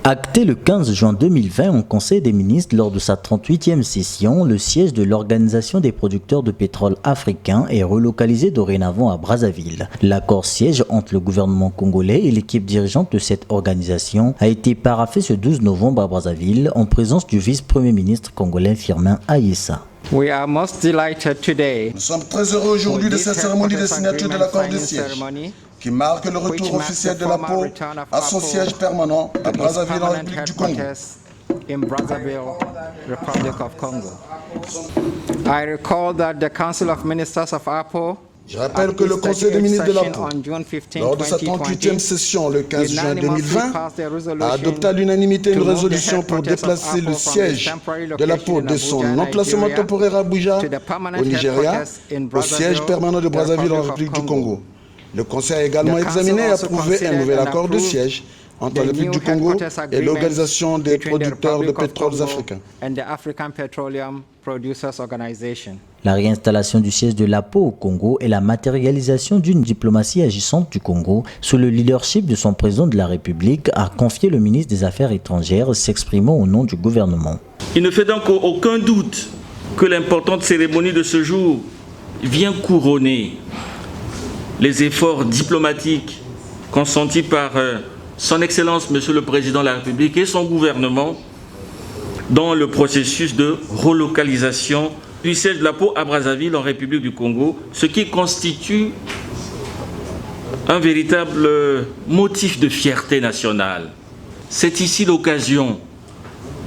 Acté le 15 juin 2020 en Conseil des ministres lors de sa 38e session, le siège de l'Organisation des producteurs de pétrole africains est relocalisé dorénavant à Brazzaville. L'accord siège entre le gouvernement congolais et l'équipe dirigeante de cette organisation a été paraphé ce 12 novembre à Brazzaville en présence du vice-premier ministre congolais Firmin Ayessa. Nous sommes très heureux aujourd'hui de cette cérémonie de signature de l'accord de siège qui marque le retour officiel de l'APO à son siège permanent à Brazzaville en République du Congo. Je rappelle que le Conseil des ministres de l'APO, lors de sa 38e session le 15 juin 2020, a adopté à l'unanimité une résolution pour déplacer le siège de l'APO de son emplacement temporaire à Abuja, au Nigeria, au siège permanent de Brazzaville en République du Congo. Le Conseil a également examiné et approuvé un nouvel accord de siège entre la République du Congo et l'Organisation des producteurs de pétrole africains. La réinstallation du siège de l'APO au Congo est la matérialisation d'une diplomatie agissante du Congo sous le leadership de son président de la République, a confié le ministre des Affaires étrangères s'exprimant au nom du gouvernement. Il ne fait donc aucun doute que l'importante cérémonie de ce jour vient couronner les efforts diplomatiques consentis par son Excellence, Monsieur le Président de la République et son gouvernement dans le processus de relocalisation du siège de l'APO à Brazzaville en République du Congo, ce qui constitue un véritable motif de fierté nationale. C'est ici l'occasion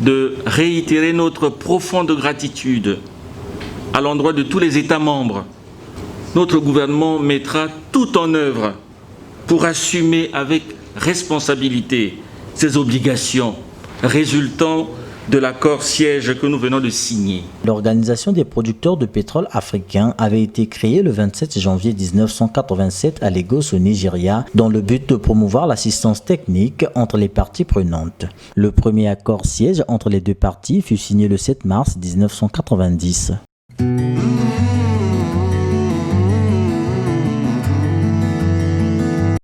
de réitérer notre profonde gratitude à l'endroit de tous les États membres. Notre gouvernement mettra tout en œuvre pour assumer avec responsabilité ses obligations résultant de l'accord siège que nous venons de signer. L'Organisation des producteurs de pétrole africains avait été créée le 27 janvier 1987 à Lagos au Nigeria dans le but de promouvoir l'assistance technique entre les parties prenantes. Le premier accord siège entre les deux parties fut signé le 7 mars 1990.